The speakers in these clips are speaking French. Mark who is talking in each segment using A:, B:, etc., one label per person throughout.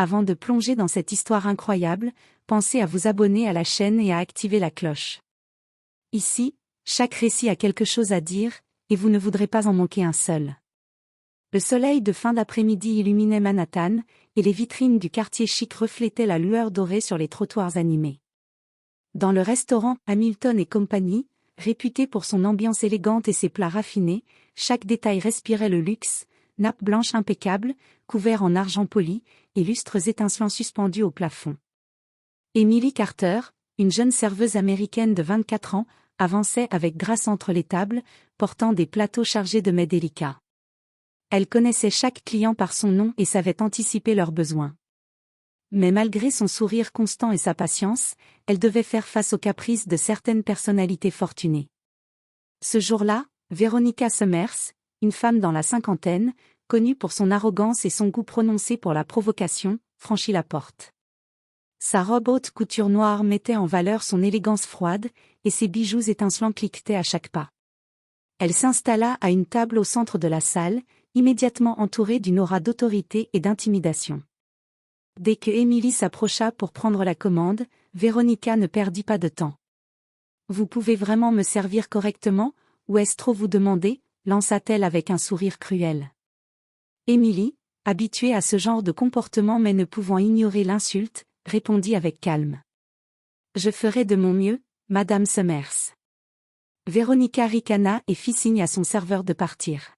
A: Avant de plonger dans cette histoire incroyable, pensez à vous abonner à la chaîne et à activer la cloche. Ici, chaque récit a quelque chose à dire, et vous ne voudrez pas en manquer un seul. Le soleil de fin d'après-midi illuminait Manhattan, et les vitrines du quartier chic reflétaient la lueur dorée sur les trottoirs animés. Dans le restaurant Hamilton et Company, réputé pour son ambiance élégante et ses plats raffinés, chaque détail respirait le luxe, nappes blanches impeccables, couverts en argent poli, et lustres étincelants suspendus au plafond. Emily Carter, une jeune serveuse américaine de 24 ans, avançait avec grâce entre les tables, portant des plateaux chargés de mets délicats. Elle connaissait chaque client par son nom et savait anticiper leurs besoins. Mais malgré son sourire constant et sa patience, elle devait faire face aux caprices de certaines personnalités fortunées. Ce jour-là, Veronica Summers, une femme dans la cinquantaine, connue pour son arrogance et son goût prononcé pour la provocation, franchit la porte. Sa robe haute couture noire mettait en valeur son élégance froide, et ses bijoux étincelants cliquetaient à chaque pas. Elle s'installa à une table au centre de la salle, immédiatement entourée d'une aura d'autorité et d'intimidation. Dès que Emily s'approcha pour prendre la commande, Veronica ne perdit pas de temps. « Vous pouvez vraiment me servir correctement, ou est-ce trop vous demander ?» lança-t-elle avec un sourire cruel. Emily, habituée à ce genre de comportement mais ne pouvant ignorer l'insulte, répondit avec calme. « Je ferai de mon mieux, Madame Summers. » Veronica ricana et fit signe à son serveur de partir.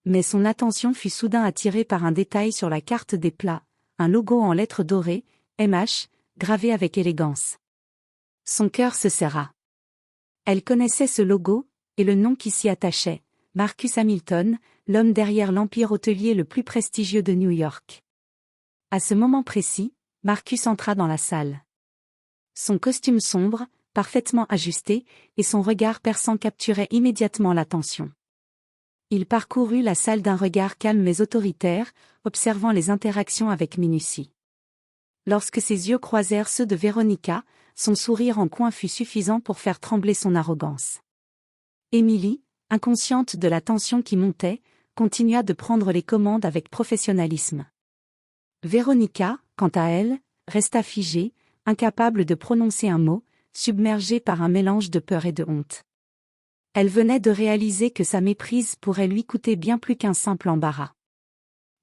A: Mais son attention fut soudain attirée par un détail sur la carte des plats, un logo en lettres dorées, MH, gravé avec élégance. Son cœur se serra. Elle connaissait ce logo, et le nom qui s'y attachait, Marcus Hamilton, l'homme derrière l'empire hôtelier le plus prestigieux de New York. À ce moment précis, Marcus entra dans la salle. Son costume sombre, parfaitement ajusté, et son regard perçant capturaient immédiatement l'attention. Il parcourut la salle d'un regard calme mais autoritaire, observant les interactions avec minutie. Lorsque ses yeux croisèrent ceux de Veronica, son sourire en coin fut suffisant pour faire trembler son arrogance. Emily, inconsciente de la tension qui montait, continua de prendre les commandes avec professionnalisme. Veronica, quant à elle, resta figée, incapable de prononcer un mot, submergée par un mélange de peur et de honte. Elle venait de réaliser que sa méprise pourrait lui coûter bien plus qu'un simple embarras.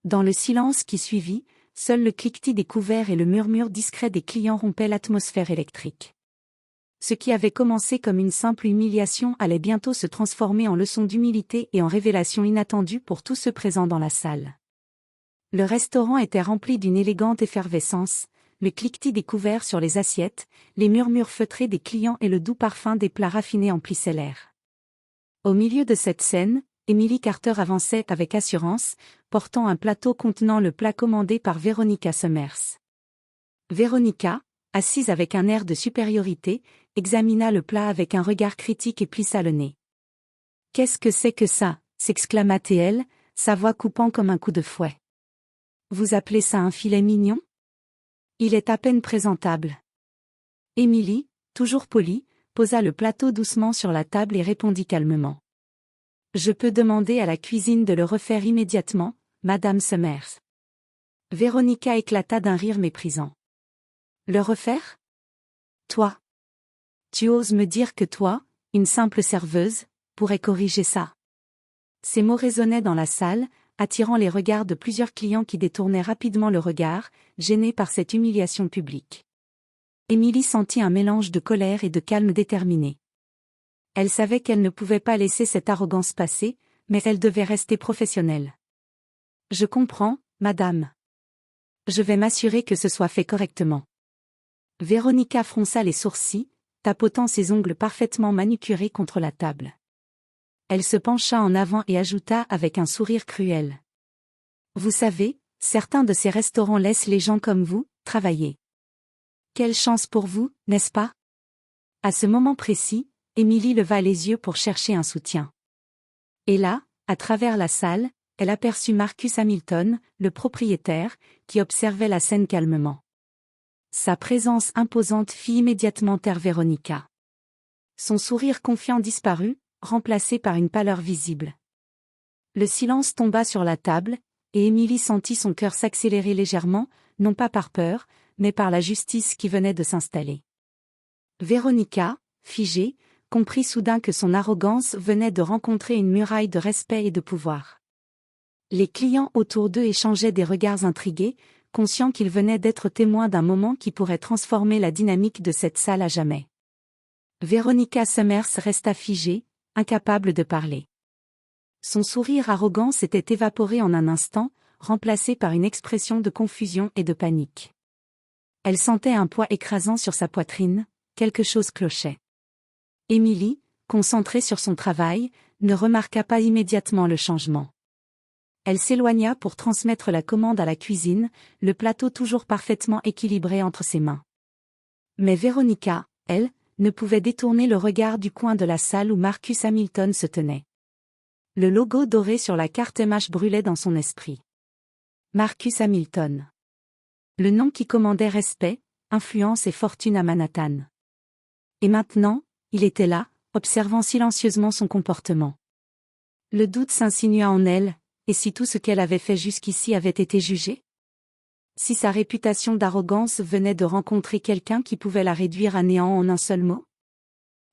A: Dans le silence qui suivit, seul le cliquetis des couverts et le murmure discret des clients rompaient l'atmosphère électrique. Ce qui avait commencé comme une simple humiliation allait bientôt se transformer en leçon d'humilité et en révélation inattendue pour tous ceux présents dans la salle. Le restaurant était rempli d'une élégante effervescence, le cliquetis des couverts sur les assiettes, les murmures feutrés des clients et le doux parfum des plats raffinés emplissaient l'air. Au milieu de cette scène, Emily Carter avançait avec assurance, portant un plateau contenant le plat commandé par Veronica Summers. Veronica, assise avec un air de supériorité, examina le plat avec un regard critique et plissa le nez. « Qu'est-ce que c'est que ça ?» s'exclama-t-elle, sa voix coupant comme un coup de fouet. « Vous appelez ça un filet mignon ? Il est à peine présentable. » Emily, toujours polie, posa le plateau doucement sur la table et répondit calmement. « Je peux demander à la cuisine de le refaire immédiatement, Madame Summers. » Veronica éclata d'un rire méprisant. « Le refaire ? Toi ? Tu oses me dire que toi, une simple serveuse, pourrais corriger ça ?» Ces mots résonnaient dans la salle, attirant les regards de plusieurs clients qui détournaient rapidement le regard, gênés par cette humiliation publique. Emily sentit un mélange de colère et de calme déterminé. Elle savait qu'elle ne pouvait pas laisser cette arrogance passer, mais elle devait rester professionnelle. « Je comprends, madame. Je vais m'assurer que ce soit fait correctement. » Veronica fronça les sourcils, tapotant ses ongles parfaitement manucurés contre la table. Elle se pencha en avant et ajouta avec un sourire cruel. « Vous savez, certains de ces restaurants laissent les gens comme vous travailler. Quelle chance pour vous, n'est-ce pas ?» À ce moment précis, Emily leva les yeux pour chercher un soutien. Et là, à travers la salle, elle aperçut Marcus Hamilton, le propriétaire, qui observait la scène calmement. Sa présence imposante fit immédiatement taire Veronica. Son sourire confiant disparut, remplacé par une pâleur visible. Le silence tomba sur la table, et Emily sentit son cœur s'accélérer légèrement, non pas par peur, mais par la justice qui venait de s'installer. Véronica, figée, comprit soudain que son arrogance venait de rencontrer une muraille de respect et de pouvoir. Les clients autour d'eux échangeaient des regards intrigués, conscients qu'ils venaient d'être témoins d'un moment qui pourrait transformer la dynamique de cette salle à jamais. Véronica Summers resta figée, incapable de parler. Son sourire arrogant s'était évaporé en un instant, remplacé par une expression de confusion et de panique. Elle sentait un poids écrasant sur sa poitrine, quelque chose clochait. Émilie, concentrée sur son travail, ne remarqua pas immédiatement le changement. Elle s'éloigna pour transmettre la commande à la cuisine, le plateau toujours parfaitement équilibré entre ses mains. Mais Véronica, elle, ne pouvait détourner le regard du coin de la salle où Marcus Hamilton se tenait. Le logo doré sur la carte MH brûlait dans son esprit. Marcus Hamilton. Le nom qui commandait respect, influence et fortune à Manhattan. Et maintenant, il était là, observant silencieusement son comportement. Le doute s'insinua en elle, et si tout ce qu'elle avait fait jusqu'ici avait été jugé? Si sa réputation d'arrogance venait de rencontrer quelqu'un qui pouvait la réduire à néant en un seul mot?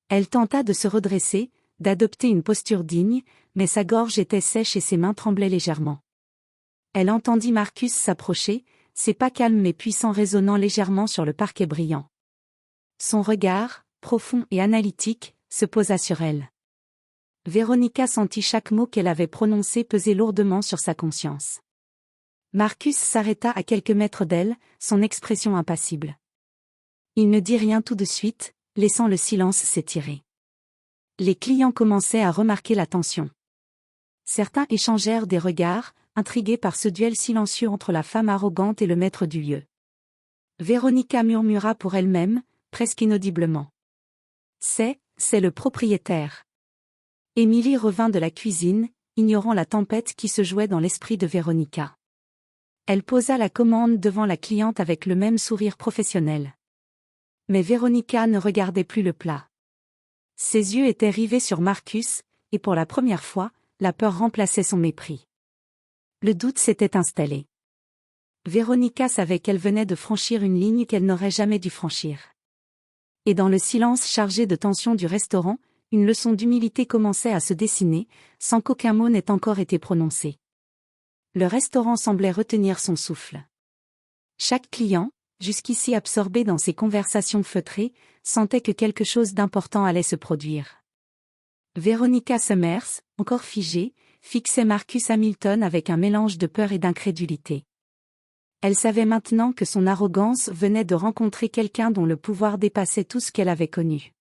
A: Elle tenta de se redresser, d'adopter une posture digne, mais sa gorge était sèche et ses mains tremblaient légèrement. Elle entendit Marcus s'approcher, ses pas calmes mais puissants résonnant légèrement sur le parquet brillant. Son regard, profond et analytique, se posa sur elle. Véronica sentit chaque mot qu'elle avait prononcé peser lourdement sur sa conscience. Marcus s'arrêta à quelques mètres d'elle, son expression impassible. Il ne dit rien tout de suite, laissant le silence s'étirer. Les clients commençaient à remarquer la tension. Certains échangèrent des regards, intrigués par ce duel silencieux entre la femme arrogante et le maître du lieu. Véronica murmura pour elle-même, presque inaudiblement. C'est le propriétaire. Émilie revint de la cuisine, ignorant la tempête qui se jouait dans l'esprit de Véronica. Elle posa la commande devant la cliente avec le même sourire professionnel. Mais Véronica ne regardait plus le plat. Ses yeux étaient rivés sur Marcus, et pour la première fois, la peur remplaçait son mépris. Le doute s'était installé. Véronica savait qu'elle venait de franchir une ligne qu'elle n'aurait jamais dû franchir. Et dans le silence chargé de tension du restaurant, une leçon d'humilité commençait à se dessiner, sans qu'aucun mot n'ait encore été prononcé. Le restaurant semblait retenir son souffle. Chaque client, jusqu'ici absorbé dans ses conversations feutrées, sentait que quelque chose d'important allait se produire. Véronica Summers, encore figée, fixait Marcus Hamilton avec un mélange de peur et d'incrédulité. Elle savait maintenant que son arrogance venait de rencontrer quelqu'un dont le pouvoir dépassait tout ce qu'elle avait connu.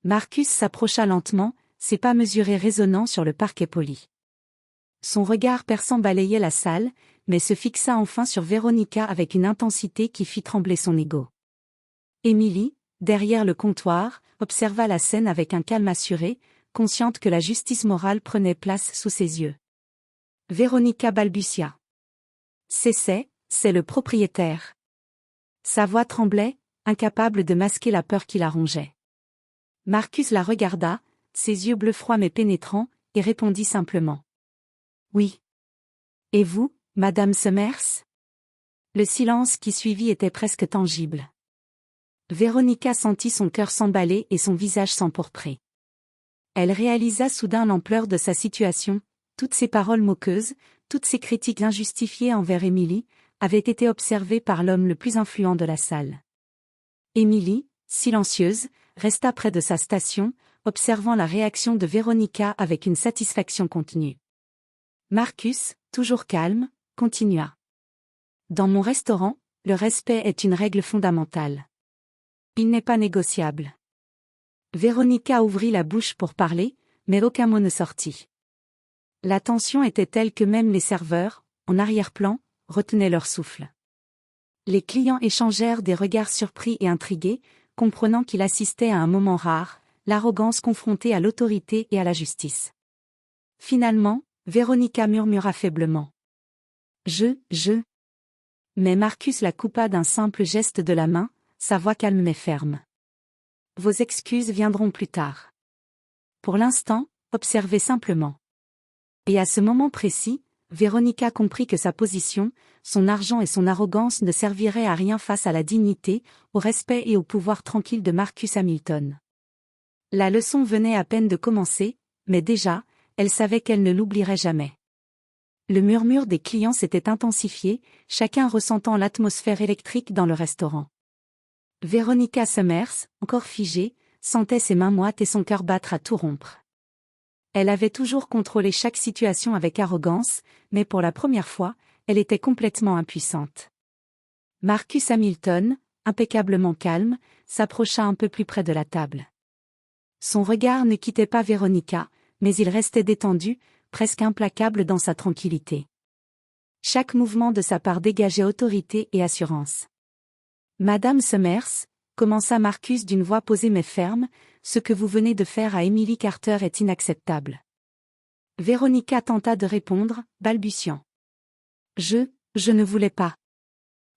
A: Marcus s'approcha lentement, ses pas mesurés résonnant sur le parquet poli. Son regard perçant balayait la salle, mais se fixa enfin sur Véronica avec une intensité qui fit trembler son ego. Émilie, derrière le comptoir, observa la scène avec un calme assuré, consciente que la justice morale prenait place sous ses yeux. Véronica balbutia. C'est le propriétaire. Sa voix tremblait, incapable de masquer la peur qui la rongeait. Marcus la regarda, ses yeux bleus froids mais pénétrants, et répondit simplement. Oui. Et vous, Madame Summers? Le silence qui suivit était presque tangible. Véronica sentit son cœur s'emballer et son visage s'empourprer. Elle réalisa soudain l'ampleur de sa situation, toutes ces paroles moqueuses, toutes ces critiques injustifiées envers Émilie, avaient été observées par l'homme le plus influent de la salle. Émilie, silencieuse, resta près de sa station, observant la réaction de Véronica avec une satisfaction contenue. Marcus, toujours calme, continua. Dans mon restaurant, le respect est une règle fondamentale. Il n'est pas négociable. Véronica ouvrit la bouche pour parler, mais aucun mot ne sortit. La tension était telle que même les serveurs, en arrière-plan, retenaient leur souffle. Les clients échangèrent des regards surpris et intrigués, comprenant qu'ils assistaient à un moment rare, l'arrogance confrontée à l'autorité et à la justice. Finalement, Véronica murmura faiblement. Je. Mais Marcus la coupa d'un simple geste de la main, sa voix calme mais ferme. Vos excuses viendront plus tard. Pour l'instant, observez simplement. Et à ce moment précis, Véronica comprit que sa position, son argent et son arrogance ne serviraient à rien face à la dignité, au respect et au pouvoir tranquille de Marcus Hamilton. La leçon venait à peine de commencer, mais déjà, elle savait qu'elle ne l'oublierait jamais. Le murmure des clients s'était intensifié, chacun ressentant l'atmosphère électrique dans le restaurant. Veronica Summers, encore figée, sentait ses mains moites et son cœur battre à tout rompre. Elle avait toujours contrôlé chaque situation avec arrogance, mais pour la première fois, elle était complètement impuissante. Marcus Hamilton, impeccablement calme, s'approcha un peu plus près de la table. Son regard ne quittait pas Veronica, mais il restait détendu, presque implacable dans sa tranquillité. Chaque mouvement de sa part dégageait autorité et assurance. « Madame Summers », commença Marcus d'une voix posée mais ferme, « ce que vous venez de faire à Emily Carter est inacceptable. » Veronica tenta de répondre, balbutiant. « Je ne voulais pas. »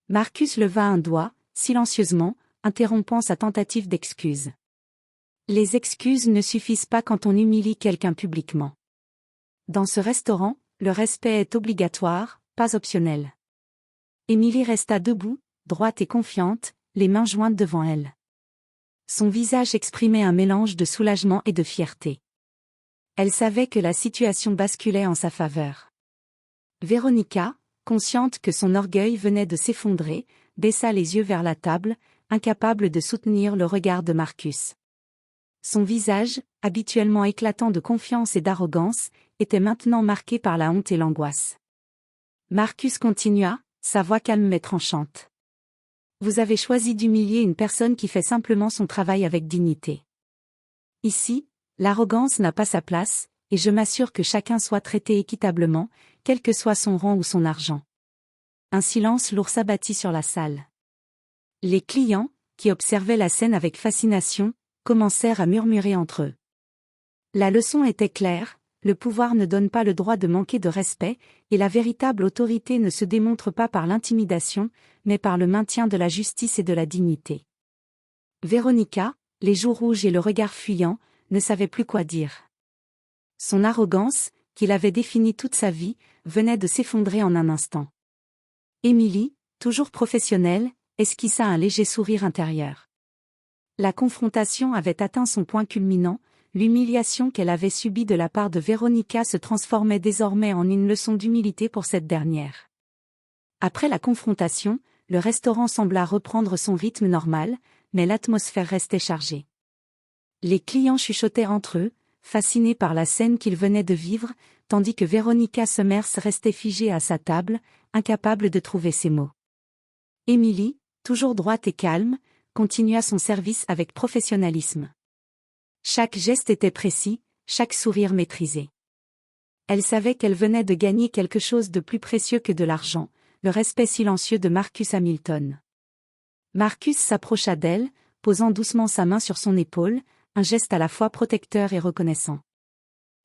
A: Marcus leva un doigt, silencieusement, interrompant sa tentative d'excuse. Les excuses ne suffisent pas quand on humilie quelqu'un publiquement. Dans ce restaurant, le respect est obligatoire, pas optionnel. Emily resta debout, droite et confiante, les mains jointes devant elle. Son visage exprimait un mélange de soulagement et de fierté. Elle savait que la situation basculait en sa faveur. Veronica, consciente que son orgueil venait de s'effondrer, baissa les yeux vers la table, incapable de soutenir le regard de Marcus. Son visage, habituellement éclatant de confiance et d'arrogance, était maintenant marqué par la honte et l'angoisse. Marcus continua, sa voix calme mais tranchante. « Vous avez choisi d'humilier une personne qui fait simplement son travail avec dignité. Ici, l'arrogance n'a pas sa place, et je m'assure que chacun soit traité équitablement, quel que soit son rang ou son argent. » Un silence lourd s'abattit sur la salle. Les clients, qui observaient la scène avec fascination, commencèrent à murmurer entre eux. La leçon était claire, le pouvoir ne donne pas le droit de manquer de respect, et la véritable autorité ne se démontre pas par l'intimidation, mais par le maintien de la justice et de la dignité. Veronica, les joues rouges et le regard fuyant, ne savait plus quoi dire. Son arrogance, qu'il avait définie toute sa vie, venait de s'effondrer en un instant. Emily, toujours professionnelle, esquissa un léger sourire intérieur. La confrontation avait atteint son point culminant, l'humiliation qu'elle avait subie de la part de Veronica se transformait désormais en une leçon d'humilité pour cette dernière. Après la confrontation, le restaurant sembla reprendre son rythme normal, mais l'atmosphère restait chargée. Les clients chuchotaient entre eux, fascinés par la scène qu'ils venaient de vivre, tandis que Veronica Summers restait figée à sa table, incapable de trouver ses mots. Emily, toujours droite et calme, continua son service avec professionnalisme. Chaque geste était précis, chaque sourire maîtrisé. Elle savait qu'elle venait de gagner quelque chose de plus précieux que de l'argent, le respect silencieux de Marcus Hamilton. Marcus s'approcha d'elle, posant doucement sa main sur son épaule, un geste à la fois protecteur et reconnaissant.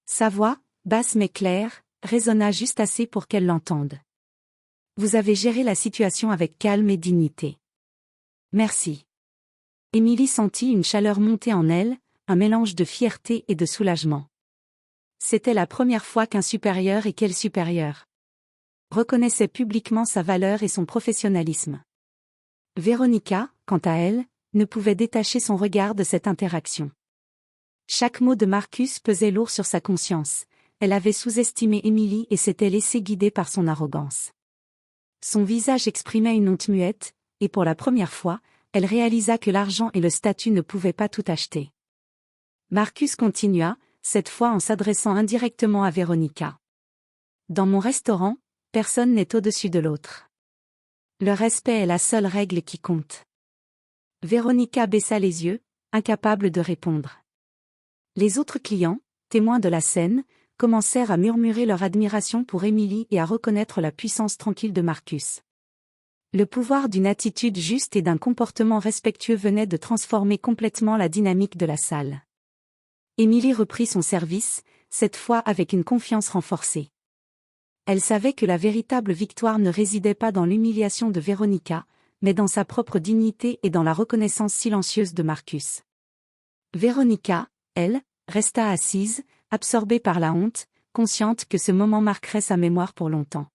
A: Sa voix, basse mais claire, résonna juste assez pour qu'elle l'entende. « Vous avez géré la situation avec calme et dignité. Merci. » Emily sentit une chaleur monter en elle, un mélange de fierté et de soulagement. C'était la première fois qu'un supérieur et quel supérieur reconnaissait publiquement sa valeur et son professionnalisme. Veronica, quant à elle, ne pouvait détacher son regard de cette interaction. Chaque mot de Marcus pesait lourd sur sa conscience. Elle avait sous-estimé Emily et s'était laissée guider par son arrogance. Son visage exprimait une honte muette, et pour la première fois, elle réalisa que l'argent et le statut ne pouvaient pas tout acheter. Marcus continua, cette fois en s'adressant indirectement à Veronica. « Dans mon restaurant, personne n'est au-dessus de l'autre. Le respect est la seule règle qui compte. » Veronica baissa les yeux, incapable de répondre. Les autres clients, témoins de la scène, commencèrent à murmurer leur admiration pour Emily et à reconnaître la puissance tranquille de Marcus. Le pouvoir d'une attitude juste et d'un comportement respectueux venait de transformer complètement la dynamique de la salle. Emily reprit son service, cette fois avec une confiance renforcée. Elle savait que la véritable victoire ne résidait pas dans l'humiliation de Veronica, mais dans sa propre dignité et dans la reconnaissance silencieuse de Marcus. Veronica, elle, resta assise, absorbée par la honte, consciente que ce moment marquerait sa mémoire pour longtemps.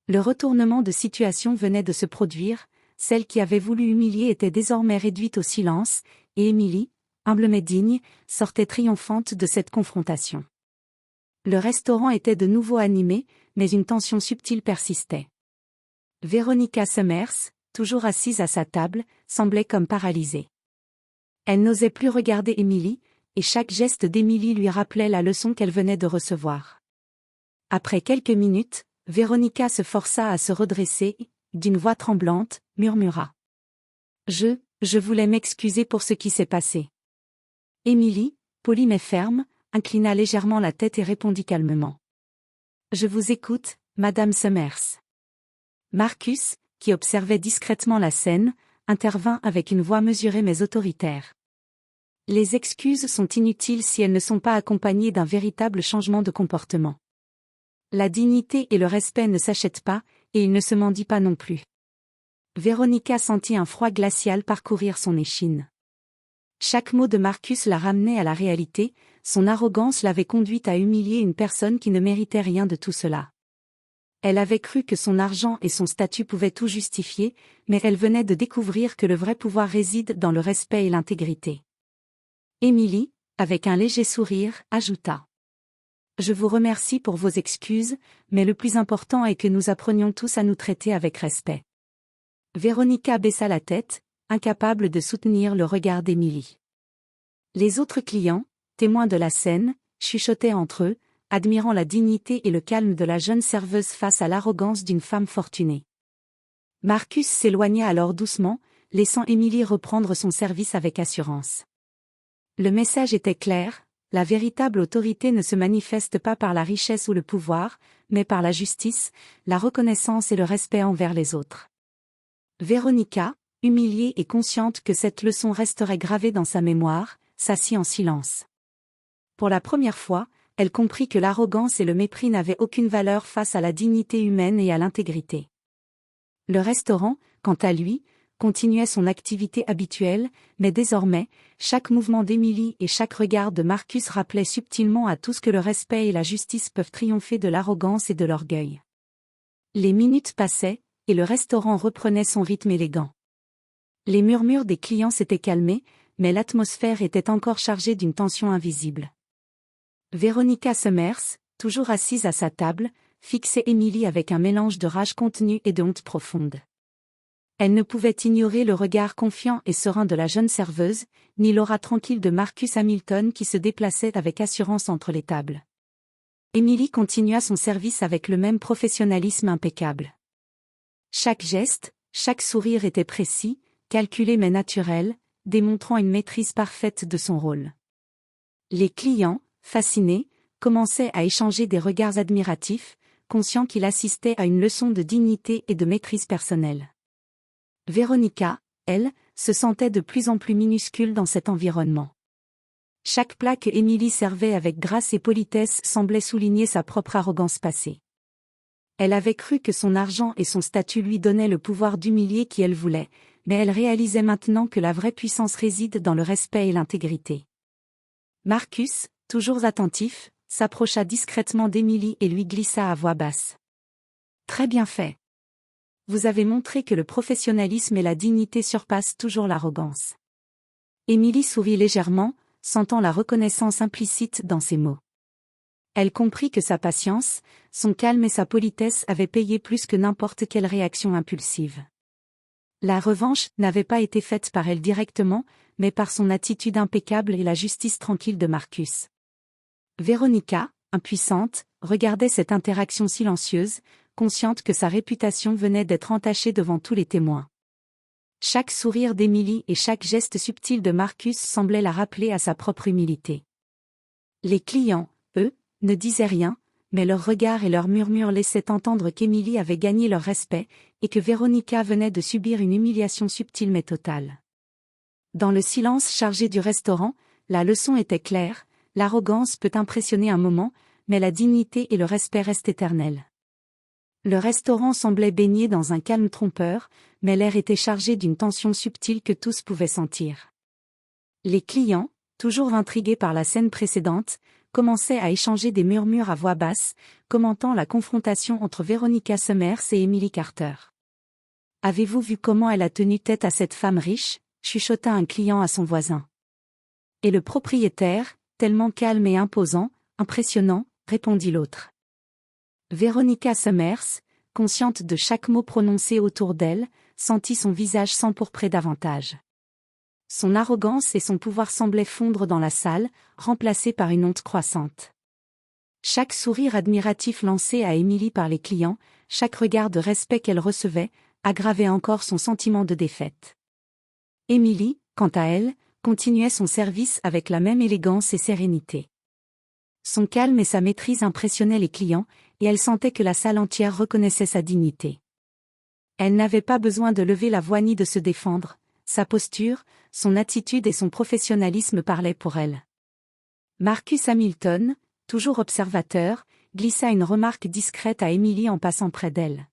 A: Le retournement de situation venait de se produire, celle qui avait voulu humilier était désormais réduite au silence, et Émilie, humble mais digne, sortait triomphante de cette confrontation. Le restaurant était de nouveau animé, mais une tension subtile persistait. Veronica Summers, toujours assise à sa table, semblait comme paralysée. Elle n'osait plus regarder Émilie, et chaque geste d'Émilie lui rappelait la leçon qu'elle venait de recevoir. Après quelques minutes, Veronica se força à se redresser, d'une voix tremblante, murmura. Je voulais m'excuser pour ce qui s'est passé. Émilie, polie mais ferme, inclina légèrement la tête et répondit calmement. Je vous écoute, Madame Summers. Marcus, qui observait discrètement la scène, intervint avec une voix mesurée mais autoritaire. Les excuses sont inutiles si elles ne sont pas accompagnées d'un véritable changement de comportement. La dignité et le respect ne s'achètent pas, et il ne se mendie pas non plus. Veronica sentit un froid glacial parcourir son échine. Chaque mot de Marcus la ramenait à la réalité, son arrogance l'avait conduite à humilier une personne qui ne méritait rien de tout cela. Elle avait cru que son argent et son statut pouvaient tout justifier, mais elle venait de découvrir que le vrai pouvoir réside dans le respect et l'intégrité. Émilie, avec un léger sourire, ajouta. Je vous remercie pour vos excuses, mais le plus important est que nous apprenions tous à nous traiter avec respect. Veronica baissa la tête, incapable de soutenir le regard d'Émilie. Les autres clients, témoins de la scène, chuchotaient entre eux, admirant la dignité et le calme de la jeune serveuse face à l'arrogance d'une femme fortunée. Marcus s'éloigna alors doucement, laissant Émilie reprendre son service avec assurance. Le message était clair, la véritable autorité ne se manifeste pas par la richesse ou le pouvoir, mais par la justice, la reconnaissance et le respect envers les autres. Veronica, humiliée et consciente que cette leçon resterait gravée dans sa mémoire, s'assit en silence. Pour la première fois, elle comprit que l'arrogance et le mépris n'avaient aucune valeur face à la dignité humaine et à l'intégrité. Le restaurant, quant à lui, continuait son activité habituelle, mais désormais, chaque mouvement d'Émilie et chaque regard de Marcus rappelait subtilement à tous que le respect et la justice peuvent triompher de l'arrogance et de l'orgueil. Les minutes passaient, et le restaurant reprenait son rythme élégant. Les murmures des clients s'étaient calmés, mais l'atmosphère était encore chargée d'une tension invisible. Veronica Summers, toujours assise à sa table, fixait Émilie avec un mélange de rage contenue et de honte profonde. Elle ne pouvait ignorer le regard confiant et serein de la jeune serveuse, ni l'aura tranquille de Marcus Hamilton qui se déplaçait avec assurance entre les tables. Émilie continua son service avec le même professionnalisme impeccable. Chaque geste, chaque sourire était précis, calculé mais naturel, démontrant une maîtrise parfaite de son rôle. Les clients, fascinés, commençaient à échanger des regards admiratifs, conscients qu'il assistait à une leçon de dignité et de maîtrise personnelle. Veronica, elle, se sentait de plus en plus minuscule dans cet environnement. Chaque plat que Émilie servait avec grâce et politesse semblait souligner sa propre arrogance passée. Elle avait cru que son argent et son statut lui donnaient le pouvoir d'humilier qui elle voulait, mais elle réalisait maintenant que la vraie puissance réside dans le respect et l'intégrité. Marcus, toujours attentif, s'approcha discrètement d'Émilie et lui glissa à voix basse. « Très bien fait. Vous avez montré que le professionnalisme et la dignité surpassent toujours l'arrogance. » Émilie sourit légèrement, sentant la reconnaissance implicite dans ses mots. Elle comprit que sa patience, son calme et sa politesse avaient payé plus que n'importe quelle réaction impulsive. La revanche n'avait pas été faite par elle directement, mais par son attitude impeccable et la justice tranquille de Marcus. Veronica, impuissante, regardait cette interaction silencieuse, consciente que sa réputation venait d'être entachée devant tous les témoins. Chaque sourire d'Émilie et chaque geste subtil de Marcus semblait la rappeler à sa propre humilité. Les clients, eux, ne disaient rien, mais leurs regards et leurs murmures laissaient entendre qu'Émilie avait gagné leur respect, et que Veronica venait de subir une humiliation subtile mais totale. Dans le silence chargé du restaurant, la leçon était claire, l'arrogance peut impressionner un moment, mais la dignité et le respect restent éternels. Le restaurant semblait baigné dans un calme trompeur, mais l'air était chargé d'une tension subtile que tous pouvaient sentir. Les clients, toujours intrigués par la scène précédente, commençaient à échanger des murmures à voix basse, commentant la confrontation entre Veronica Summers et Emily Carter. « Avez-vous vu comment elle a tenu tête à cette femme riche ?» chuchota un client à son voisin. « Et le propriétaire, tellement calme et imposant, impressionnant », répondit l'autre. Veronica Summers, consciente de chaque mot prononcé autour d'elle, sentit son visage s'empourprer davantage. Son arrogance et son pouvoir semblaient fondre dans la salle, remplacés par une honte croissante. Chaque sourire admiratif lancé à Emily par les clients, chaque regard de respect qu'elle recevait, aggravait encore son sentiment de défaite. Emily, quant à elle, continuait son service avec la même élégance et sérénité. Son calme et sa maîtrise impressionnaient les clients, et elle sentait que la salle entière reconnaissait sa dignité. Elle n'avait pas besoin de lever la voix ni de se défendre, sa posture, son attitude et son professionnalisme parlaient pour elle. Marcus Hamilton, toujours observateur, glissa une remarque discrète à Emily en passant près d'elle.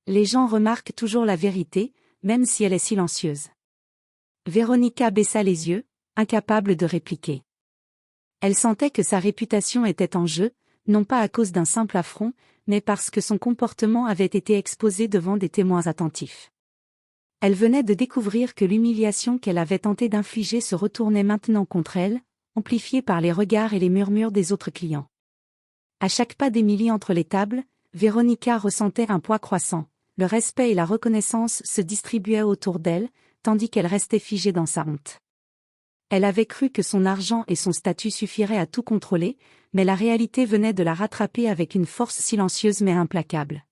A: Les gens remarquent toujours la vérité, même si elle est silencieuse. Veronica baissa les yeux, incapable de répliquer. Elle sentait que sa réputation était en jeu, non pas à cause d'un simple affront, mais parce que son comportement avait été exposé devant des témoins attentifs. Elle venait de découvrir que l'humiliation qu'elle avait tenté d'infliger se retournait maintenant contre elle, amplifiée par les regards et les murmures des autres clients. À chaque pas d'Emily entre les tables, Veronica ressentait un poids croissant, le respect et la reconnaissance se distribuaient autour d'elle, tandis qu'elle restait figée dans sa honte. Elle avait cru que son argent et son statut suffiraient à tout contrôler, mais la réalité venait de la rattraper avec une force silencieuse mais implacable.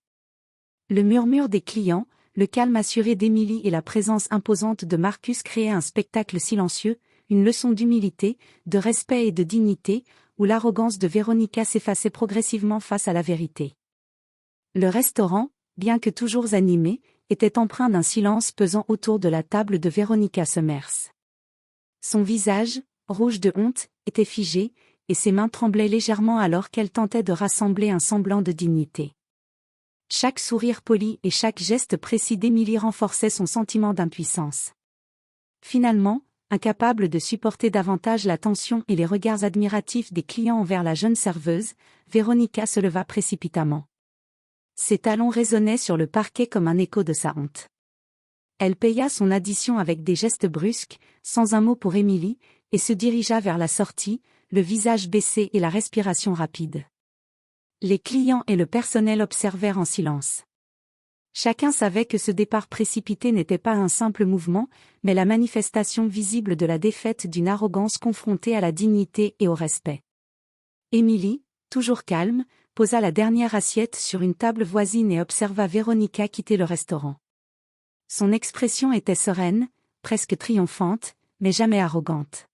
A: Le murmure des clients, le calme assuré d'Emily et la présence imposante de Marcus créaient un spectacle silencieux, une leçon d'humilité, de respect et de dignité, où l'arrogance de Veronica s'effaçait progressivement face à la vérité. Le restaurant, bien que toujours animé, était empreint d'un silence pesant autour de la table de Veronica Summers. Son visage, rouge de honte, était figé, et ses mains tremblaient légèrement alors qu'elle tentait de rassembler un semblant de dignité. Chaque sourire poli et chaque geste précis d'Emily renforçait son sentiment d'impuissance. Finalement, incapable de supporter davantage la tension et les regards admiratifs des clients envers la jeune serveuse, Veronica se leva précipitamment. Ses talons résonnaient sur le parquet comme un écho de sa honte. Elle paya son addition avec des gestes brusques, sans un mot pour Emily, et se dirigea vers la sortie, le visage baissé et la respiration rapide. Les clients et le personnel observèrent en silence. Chacun savait que ce départ précipité n'était pas un simple mouvement, mais la manifestation visible de la défaite d'une arrogance confrontée à la dignité et au respect. Emily, toujours calme, posa la dernière assiette sur une table voisine et observa Veronica quitter le restaurant. Son expression était sereine, presque triomphante, mais jamais arrogante.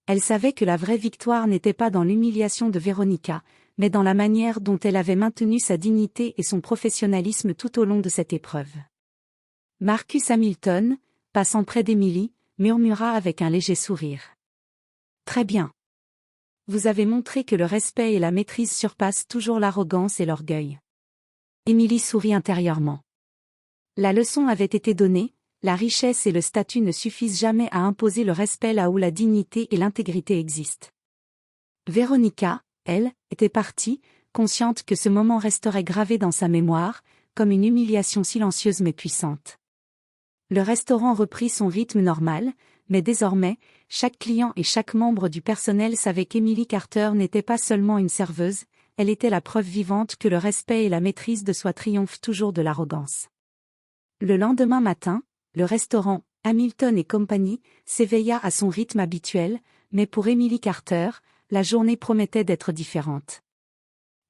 A: Elle savait que la vraie victoire n'était pas dans l'humiliation de Veronica, mais dans la manière dont elle avait maintenu sa dignité et son professionnalisme tout au long de cette épreuve. Marcus Hamilton, passant près d'Emily, murmura avec un léger sourire. « Très bien. Vous avez montré que le respect et la maîtrise surpassent toujours l'arrogance et l'orgueil. » Emily sourit intérieurement. La leçon avait été donnée, la richesse et le statut ne suffisent jamais à imposer le respect là où la dignité et l'intégrité existent. Veronica, elle, était partie, consciente que ce moment resterait gravé dans sa mémoire, comme une humiliation silencieuse mais puissante. Le restaurant reprit son rythme normal, mais désormais, chaque client et chaque membre du personnel savait qu'Emily Carter n'était pas seulement une serveuse, elle était la preuve vivante que le respect et la maîtrise de soi triomphent toujours de l'arrogance. Le lendemain matin, le restaurant Hamilton et Company s'éveilla à son rythme habituel, mais pour Emily Carter, la journée promettait d'être différente.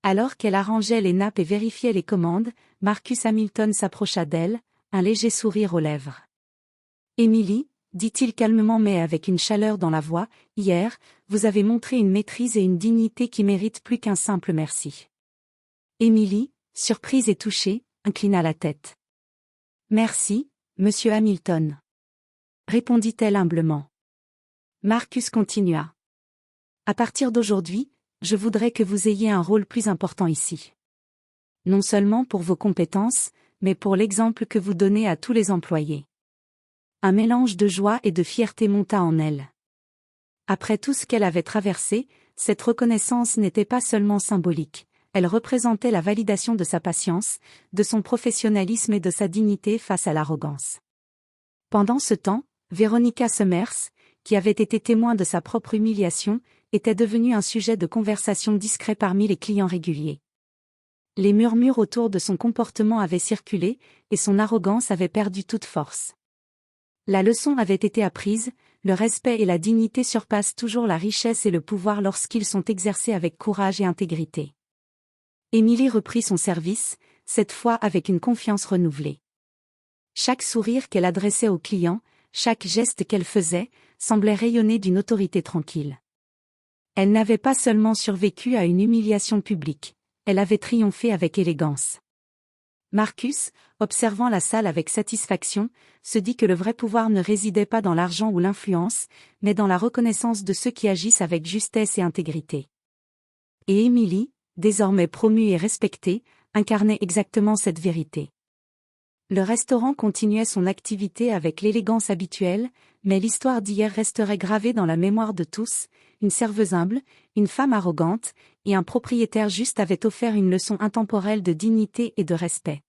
A: Alors qu'elle arrangeait les nappes et vérifiait les commandes, Marcus Hamilton s'approcha d'elle, un léger sourire aux lèvres. « Emily, dit-il calmement mais avec une chaleur dans la voix, hier, vous avez montré une maîtrise et une dignité qui méritent plus qu'un simple merci. » Emily, surprise et touchée, inclina la tête. « Merci, monsieur Hamilton. » répondit-elle humblement. Marcus continua. « À partir d'aujourd'hui, je voudrais que vous ayez un rôle plus important ici. Non seulement pour vos compétences, mais pour l'exemple que vous donnez à tous les employés. » Un mélange de joie et de fierté monta en elle. Après tout ce qu'elle avait traversé, Cette reconnaissance n'était pas seulement symbolique, elle représentait la validation de sa patience, de son professionnalisme et de sa dignité face à l'arrogance. Pendant ce temps, Veronica Summers, qui avait été témoin de sa propre humiliation, était devenue un sujet de conversation discret parmi les clients réguliers. Les murmures autour de son comportement avaient circulé, et son arrogance avait perdu toute force. La leçon avait été apprise, le respect et la dignité surpassent toujours la richesse et le pouvoir lorsqu'ils sont exercés avec courage et intégrité. Émilie reprit son service, cette fois avec une confiance renouvelée. Chaque sourire qu'elle adressait aux clients, chaque geste qu'elle faisait, semblait rayonner d'une autorité tranquille. Elle n'avait pas seulement survécu à une humiliation publique, elle avait triomphé avec élégance. Marcus, observant la salle avec satisfaction, se dit que le vrai pouvoir ne résidait pas dans l'argent ou l'influence, mais dans la reconnaissance de ceux qui agissent avec justesse et intégrité. Et Émilie, désormais promue et respectée, incarnait exactement cette vérité. Le restaurant continuait son activité avec l'élégance habituelle, mais l'histoire d'hier resterait gravée dans la mémoire de tous. Une serveuse humble, une femme arrogante, et un propriétaire juste avaient offert une leçon intemporelle de dignité et de respect.